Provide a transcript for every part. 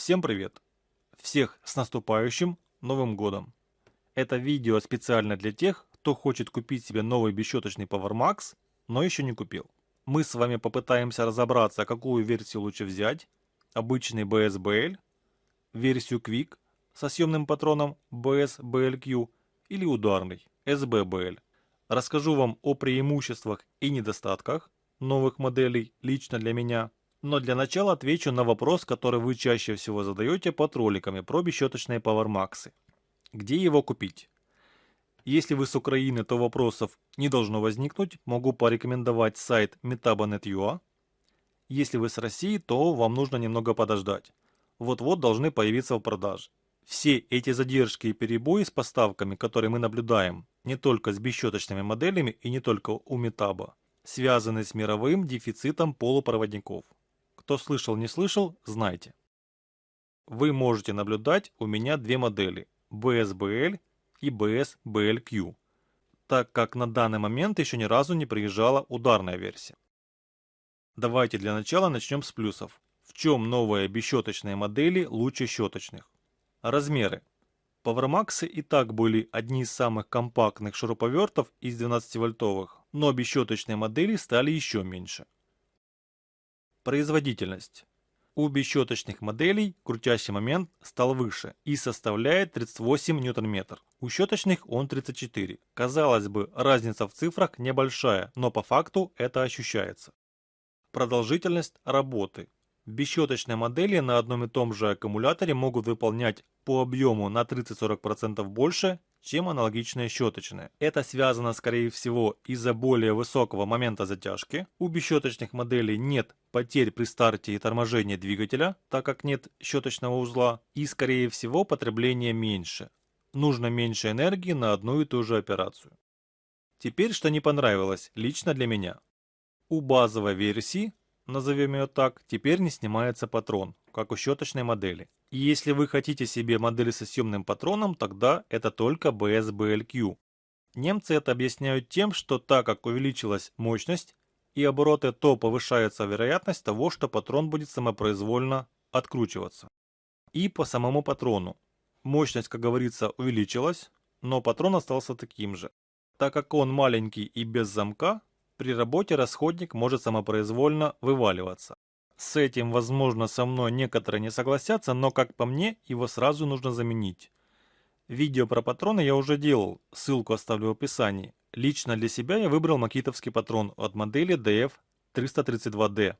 Всем привет! Всех с наступающим Новым Годом! Это видео специально для тех, кто хочет купить себе новый бесщеточный PowerMax, но еще не купил. Мы с вами попытаемся разобраться, какую версию лучше взять: обычный BS-BL, версию Quick со съемным патроном BS-BLQ или ударный SB-BL. Расскажу вам о преимуществах и недостатках новых моделей лично для меня. Но для начала отвечу на вопрос, который вы чаще всего задаете под роликами про бесщеточные PowerMax. Где его купить? Если вы с Украины, то вопросов не должно возникнуть, могу порекомендовать сайт metabo.net.ua. Если вы с России, то вам нужно немного подождать. Вот-вот должны появиться в продаже. Все эти задержки и перебои с поставками, которые мы наблюдаем, не только с бесщеточными моделями и не только у Metabo, связаны с мировым дефицитом полупроводников. Кто слышал, не слышал, знайте. Вы можете наблюдать у меня две модели BS-BL и BS-BLQ, так как на данный момент еще ни разу не приезжала ударная версия. Давайте для начала начнем с плюсов. В чем новые бесщеточные модели лучше щеточных? Размеры. PowerMax и так были одни из самых компактных шуруповертов из 12-вольтовых, но бесщеточные модели стали еще меньше. Производительность. У бесщеточных моделей крутящий момент стал выше и составляет 38 Нм. У щеточных он 34. Казалось бы, разница в цифрах небольшая, но по факту это ощущается. Продолжительность работы. Бесщеточные модели на одном и том же аккумуляторе могут выполнять по объему на 30-40% больше, чем аналогичные щеточные. Это связано, скорее всего, из-за более высокого момента затяжки. У бесщеточных моделей нет потерь при старте и торможении двигателя, так как нет щеточного узла, и, скорее всего, потребление меньше. Нужно меньше энергии на одну и ту же операцию. Теперь, что не понравилось лично для меня. У базовой версии, назовем ее так, теперь не снимается патрон, как у щеточной модели. И если вы хотите себе модель со съемным патроном, тогда это только BS-BLQ. Немцы это объясняют тем, что так как увеличилась мощность и обороты, то повышается вероятность того, что патрон будет самопроизвольно откручиваться. И по самому патрону. Мощность, как говорится, увеличилась, но патрон остался таким же. Так как он маленький и без замка, при работе расходник может самопроизвольно вываливаться. С этим, возможно, со мной некоторые не согласятся, но как по мне, его сразу нужно заменить. Видео про патроны я уже делал, ссылку оставлю в описании. Лично для себя я выбрал макитовский патрон от модели DF332D.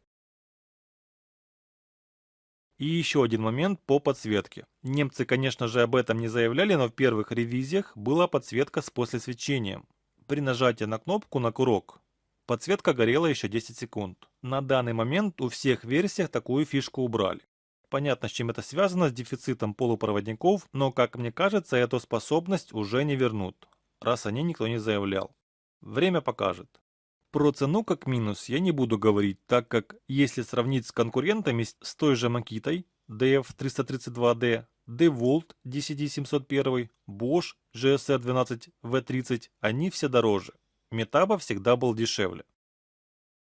И еще один момент по подсветке. Немцы, конечно же, об этом не заявляли, но в первых ревизиях была подсветка с послесвечением. При нажатии на кнопку на курок подсветка горела еще 10 секунд. На данный момент у всех версиях такую фишку убрали. Понятно, с чем это связано, с дефицитом полупроводников, но, как мне кажется, эту способность уже не вернут, раз о ней никто не заявлял. Время покажет. Про цену как минус я не буду говорить, так как если сравнить с конкурентами с той же Makita DF332D, DeWalt DCD701, Bosch GSR12V30, они все дороже. Metabo всегда был дешевле.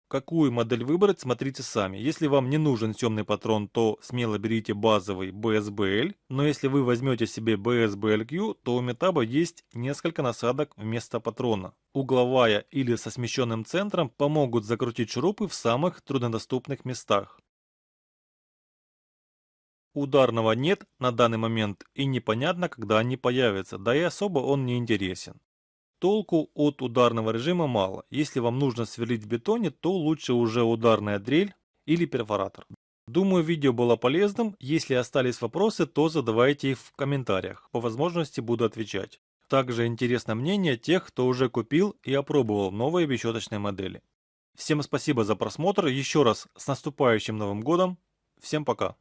Какую модель выбрать, смотрите сами. Если вам не нужен темный патрон, то смело берите базовый BS-BL, но если вы возьмете себе BS-BLQ, то у Metabo есть несколько насадок вместо патрона. Угловая или со смещенным центром помогут закрутить шурупы в самых труднодоступных местах. Ударного нет на данный момент и непонятно, когда они появятся, да и особо он не интересен. Толку от ударного режима мало. Если вам нужно сверлить в бетоне, то лучше уже ударная дрель или перфоратор. Думаю, видео было полезным. Если остались вопросы, то задавайте их в комментариях. По возможности буду отвечать. Также интересно мнение тех, кто уже купил и опробовал новые бесщеточные модели. Всем спасибо за просмотр. Еще раз с наступающим Новым Годом. Всем пока.